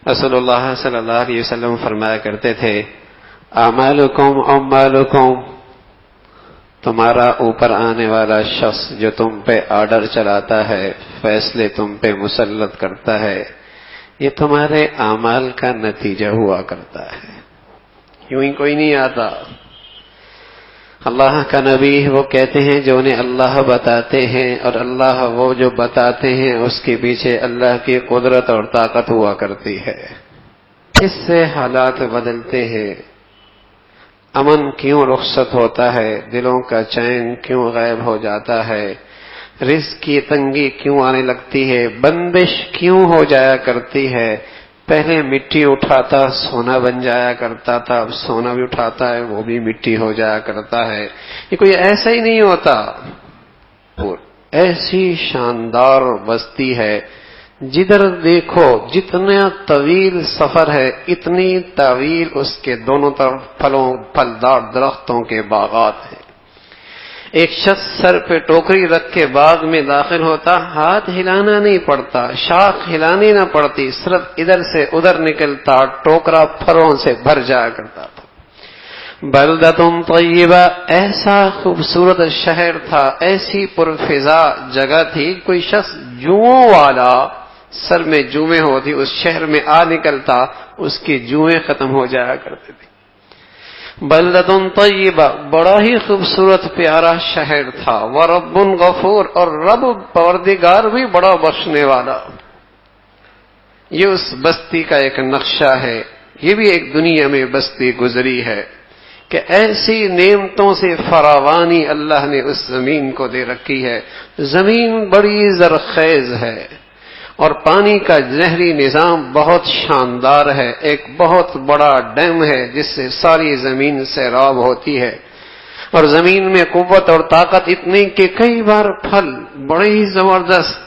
رسول اللہ صلی اللہ علیہ وسلم فرمایا کرتے تھے اعمالکم اعمالکم، تمہارا اوپر آنے والا شخص جو تم پہ آرڈر چلاتا ہے، فیصلے تم پہ مسلط کرتا ہے، یہ تمہارے اعمال کا نتیجہ ہوا کرتا ہے، یوں ہی کوئی نہیں آتا۔ اللہ کا نبی وہ کہتے ہیں جو انہیں اللہ بتاتے ہیں، اور اللہ وہ جو بتاتے ہیں اس کے پیچھے اللہ کی قدرت اور طاقت ہوا کرتی ہے۔ اس سے حالات بدلتے ہیں، امن کیوں رخصت ہوتا ہے، دلوں کا چین کیوں غائب ہو جاتا ہے، رزق کی تنگی کیوں آنے لگتی ہے، بندش کیوں ہو جایا کرتی ہے۔ پہلے مٹی اٹھاتا سونا بن جایا کرتا تھا، اب سونا بھی اٹھاتا ہے وہ بھی مٹی ہو جایا کرتا ہے۔ یہ کوئی ایسا ہی نہیں ہوتا، ایسی شاندار بستی ہے جدھر دیکھو جتنا طویل سفر ہے اتنی طویل اس کے دونوں طرف پھلدار درختوں کے باغات ہیں۔ ایک شخص سر پہ ٹوکری رکھ کے باغ میں داخل ہوتا، ہاتھ ہلانا نہیں پڑتا، شاخ ہلانی نہ پڑتی، صرف ادھر سے ادھر نکلتا، ٹوکرا پھلوں سے بھر جایا کرتا تھا۔ بلدۃ طیبہ، ایسا خوبصورت شہر تھا، ایسی پرفضا جگہ تھی، کوئی شخص جوؤں والا سر میں جوئیں ہوتی اس شہر میں آ نکلتا، اس کی جوئیں ختم ہو جایا کرتے تھے۔ بلدۃ طیبہ، بڑا ہی خوبصورت پیارا شہر تھا، ورب غفور، اور رب پروردگار بھی بڑا بخشنے والا۔ یہ اس بستی کا ایک نقشہ ہے، یہ بھی ایک دنیا میں بستی گزری ہے کہ ایسی نعمتوں سے فراوانی اللہ نے اس زمین کو دے رکھی ہے۔ زمین بڑی زرخیز ہے اور پانی کا نہری نظام بہت شاندار ہے، ایک بہت بڑا ڈیم ہے جس سے ساری زمین سیراب ہوتی ہے، اور زمین میں قوت اور طاقت اتنی کہ کئی بار پھل بڑے ہی زبردست۔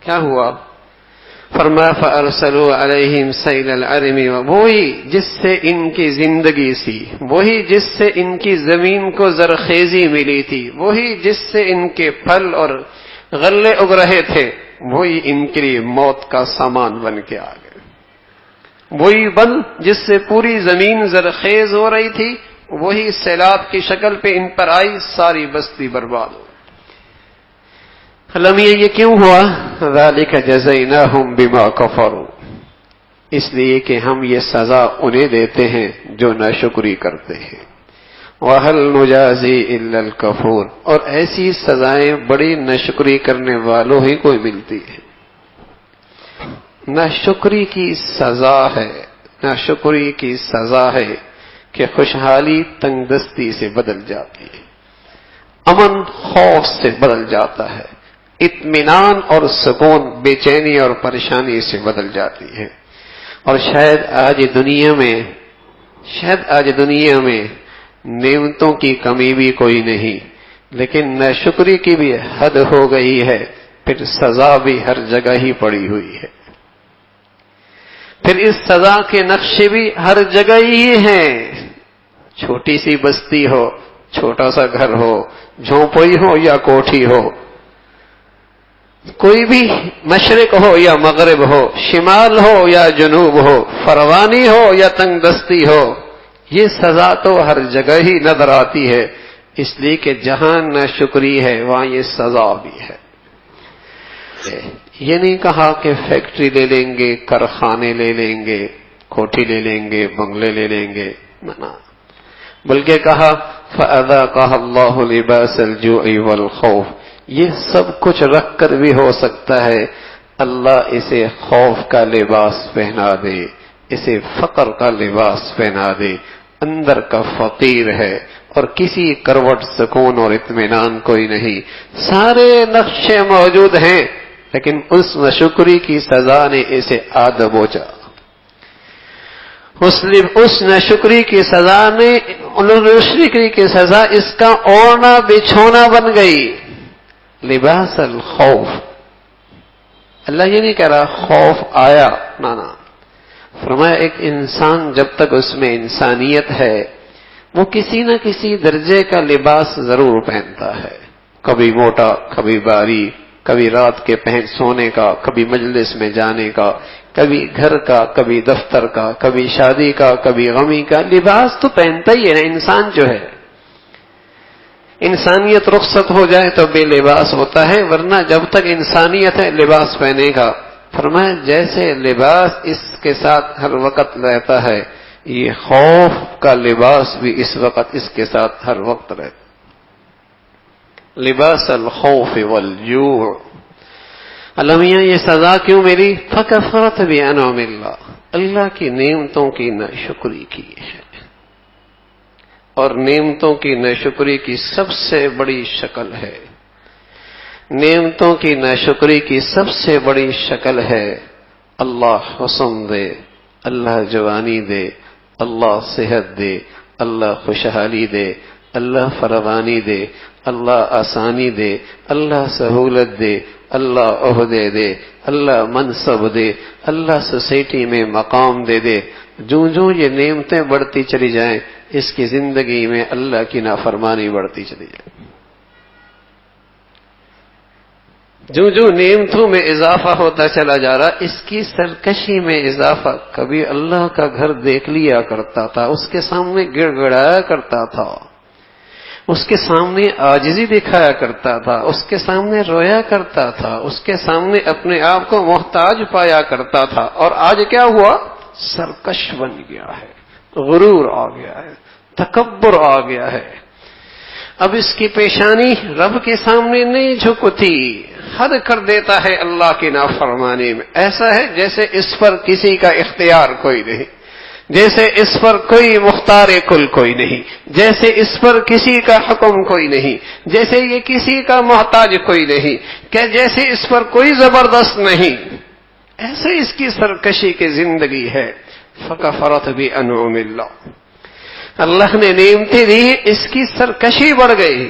کیا ہوا؟ فرمایا فَأَرْسَلُوا عَلَيْهِمْ سَيْلَ الْعَرِمِ، وہی جس سے ان کی زندگی سی، وہی جس سے ان کی زمین کو زرخیزی ملی تھی، وہی جس سے ان کے پھل اور غلے اگ رہے تھے، وہی ان کے لیے موت کا سامان بن کے آ گئے۔ وہی بل جس سے پوری زمین زرخیز ہو رہی تھی، وہی سیلاب کی شکل پہ ان پر آئی، ساری بستی برباد ہو۔ علمیہ یہ کیوں ہوا؟ ذَلِكَ جَزَيْنَاهُمْ بِمَا كَفَرُوا، اس لیے کہ ہم یہ سزا انہیں دیتے ہیں جو ناشکری کرتے ہیں۔ وَهَلْ نُجَازِي إِلَّا الْكَفُورَ، اور ایسی سزائیں بڑی ناشکری کرنے والوں ہی کو ملتی ہیں۔ ناشکری کی سزا ہے، ناشکری کی سزا ہے کہ خوشحالی تنگ دستی سے بدل جاتی ہے، امن خوف سے بدل جاتا ہے، اطمینان اور سکون بے چینی اور پریشانی سے بدل جاتی ہے۔ اور شاید آج دنیا میں نعمتوں کی کمی بھی کوئی نہیں، لیکن ناشکری کی بھی حد ہو گئی ہے، پھر سزا بھی ہر جگہ ہی پڑی ہوئی ہے، پھر اس سزا کے نقشے بھی ہر جگہ ہی ہیں۔ چھوٹی سی بستی ہو، چھوٹا سا گھر ہو، جھونپڑی ہو یا کوٹھی ہو، کوئی بھی مشرق ہو یا مغرب ہو، شمال ہو یا جنوب ہو، فروانی ہو یا تنگ دستی ہو، یہ سزا تو ہر جگہ ہی نظر آتی ہے، اس لیے کہ جہاں ناشکری ہے وہاں یہ سزا بھی ہے۔ یہ نہیں کہا کہ فیکٹری لے لیں گے، کارخانے لے لیں گے، کوٹھی لے لیں گے، بنگلے لے لیں گے، نہ، بلکہ کہا فَأَذَاقَهَا اللَّهُ لِبَاسَ الْجُوعِ وَالْخَوْفِ، یہ سب کچھ رکھ کر بھی ہو سکتا ہے اللہ اسے خوف کا لباس پہنا دے، اسے فقر کا لباس پہنا دے، اندر کا فقیر ہے اور کسی کروٹ سکون اور اطمینان کوئی نہیں، سارے نقشے موجود ہیں، لیکن اس ناشکری کی سزا نے اسے آدھا بوچا، اس ناشکری کی سزا نے ناشکری کی سزا اس کا اوڑھنا بچھونا بن گئی۔ لباس الخوف، اللہ یہ نہیں کہہ رہا خوف آیا، نہ، فرمایا ایک انسان جب تک اس میں انسانیت ہے وہ کسی نہ کسی درجے کا لباس ضرور پہنتا ہے، کبھی موٹا، کبھی باری، کبھی رات کے سونے کا، کبھی مجلس میں جانے کا، کبھی گھر کا، کبھی دفتر کا، کبھی شادی کا، کبھی غمی کا، لباس تو پہنتا ہی ہے انسان جو ہے۔ انسانیت رخصت ہو جائے تو بے لباس ہوتا ہے، ورنہ جب تک انسانیت ہے لباس پہنے گا۔ فرمایا جیسے لباس اس کے ساتھ ہر وقت رہتا ہے، یہ خوف کا لباس بھی اس وقت اس کے ساتھ ہر وقت رہتا ہے۔ لباس الخوف والجوع۔ اللہ میاں یہ سزا کیوں ملی؟ فکفرت بانعم اللہ، اللہ کی نعمتوں کی ناشکری کی ہے، اور نعمتوں کی ناشکری کی سب سے بڑی شکل ہے، نعمتوں کی ناشکری کی سب سے بڑی شکل ہے اللہ حسن دے، اللہ جوانی دے، اللہ صحت دے، اللہ خوشحالی دے، اللہ فراوانی دے، اللہ آسانی دے، اللہ سہولت دے، اللہ عہدے دے، اللہ منصب دے، اللہ سوسائٹی میں مقام دے دے۔ جو یہ نعمتیں بڑھتی چلی جائیں، اس کی زندگی میں اللہ کی نافرمانی بڑھتی چلی جائے۔ جو نعمتوں میں اضافہ ہوتا چلا جا رہا، اس کی سرکشی میں اضافہ۔ کبھی اللہ کا گھر دیکھ لیا کرتا تھا، اس کے سامنے گڑ گڑایا کرتا تھا، اس کے سامنے عاجزی دکھایا کرتا تھا، اس کے سامنے رویا کرتا تھا، اس کے سامنے اپنے آپ کو محتاج پایا کرتا تھا، اور آج کیا ہوا؟ سرکش بن گیا ہے، غرور آ گیا ہے، تکبر آ گیا ہے۔ اب اس کی پیشانی رب کے سامنے نہیں جھکتی، حد کر دیتا ہے اللہ کی نافرمانی میں۔ ایسا ہے جیسے اس پر کسی کا اختیار کوئی نہیں، جیسے اس پر کوئی مختار کل کوئی نہیں، جیسے اس پر کسی کا حکم کوئی نہیں، جیسے یہ کسی کا محتاج کوئی نہیں، کہ جیسے اس پر کوئی زبردست نہیں۔ ایسے اس کی سرکشی کی زندگی ہے۔ فکفرت بانعم اللہ، اللہ نے نعمتیں دی، اس کی سرکشی بڑھ گئی۔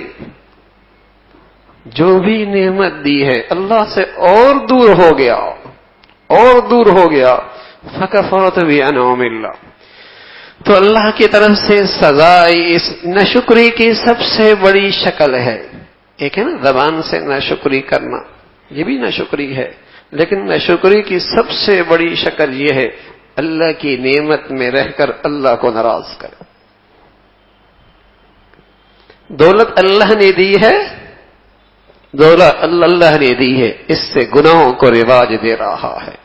جو بھی نعمت دی ہے اللہ سے اور دور ہو گیا، اور دور ہو گیا۔ فکفرت بانعم اللہ، تو اللہ کی طرف سے سزا اس ناشکری کی سب سے بڑی شکل ہے۔ ایک ہے نا زبان سے ناشکری کرنا، یہ بھی ناشکری ہے، لیکن ناشکری کی سب سے بڑی شکل یہ ہے اللہ کی نعمت میں رہ کر اللہ کو ناراض کرے۔ دولت اللہ نے دی ہے، دولت اللہ نے دی ہے، اس سے گناہوں کو رواج دے رہا ہے۔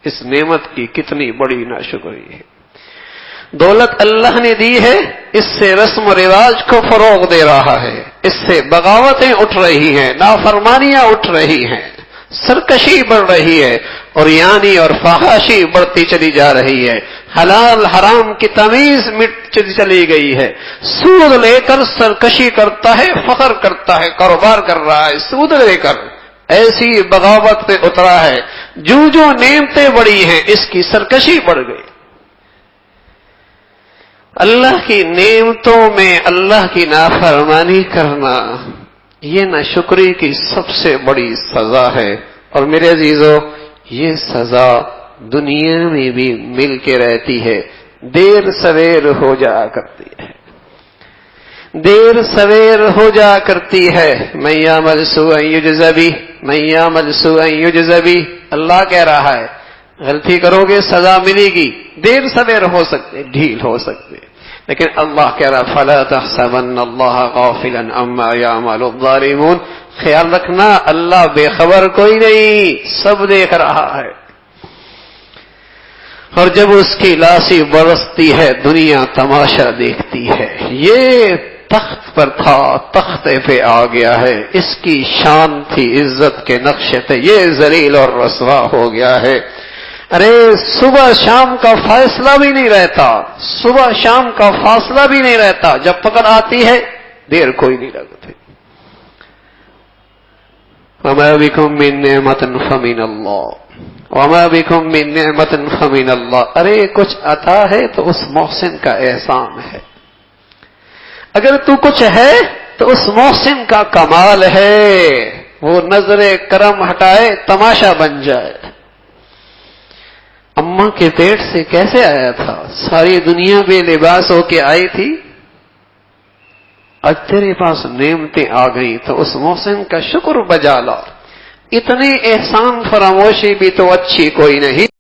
اس نعمت کی کتنی بڑی ناشکری ہے۔ دولت اللہ نے دی ہے، اس سے رسم و رواج کو فروغ دے رہا ہے، اس سے بغاوتیں اٹھ رہی ہیں، نافرمانیاں اٹھ رہی ہیں، سرکشی بڑھ رہی ہے، اور یعنی اور فحاشی بڑھتی چلی جا رہی ہے، حلال حرام کی تمیز مٹ چلی گئی ہے۔ سود لے کر سرکشی کرتا ہے، فخر کرتا ہے، کاروبار کر رہا ہے سود لے کر، ایسی بغاوت پہ اترا ہے۔ جو نعمتیں بڑی ہیں اس کی سرکشی بڑھ گئی۔ اللہ کی نعمتوں میں اللہ کی نافرمانی کرنا، یہ ناشکری کی سب سے بڑی سزا ہے۔ اور میرے عزیزو، یہ سزا دنیا میں بھی مل کے رہتی ہے، دیر سویر ہو جایا کرتی ہے، دیر سویر ہو جایا کرتی ہے۔ من یعمل سوءا یجز بہ، من یعمل سوءا یجز بہ، اللہ کہہ رہا ہے غلطی کرو گے سزا ملے گی، دیر سویر ہو سکتے، ڈھیل ہو سکتے، لیکن اللہ کہہ رہا فلا تحسبن اللہ غافلا عما یعمل الظالمون، خیال رکھنا اللہ بے خبر کوئی نہیں، سب دیکھ رہا ہے۔ اور جب اس کی لاسی برستی ہے دنیا تماشا دیکھتی ہے۔ یہ تخت پر تھا، تختے پہ آ گیا ہے، اس کی شان تھی، عزت کے نقشے تھے، یہ ذلیل اور رسوا ہو گیا ہے۔ ارے صبح شام کا فاصلہ بھی نہیں رہتا، صبح شام کا فاصلہ بھی نہیں رہتا، جب پکڑ آتی ہے دیر کوئی نہیں لگتی۔ وما بكم من نعمة فمن اللہ، وما بكم من نعمة فمن اللہ۔ ارے کچھ عطا ہے تو اس محسن کا احسان ہے، اگر تو کچھ ہے تو اس محسن کا کمال ہے، وہ نظر کرم ہٹائے تماشا بن جائے۔ اماں کے پیٹ سے کیسے آیا تھا؟ ساری دنیا بے لباس ہو کے آئی تھی، اب تیرے پاس نعمتیں آ گئیں تو اس محسن کا شکر بجا لا۔ اتنی احسان فراموشی بھی تو اچھی کوئی نہیں.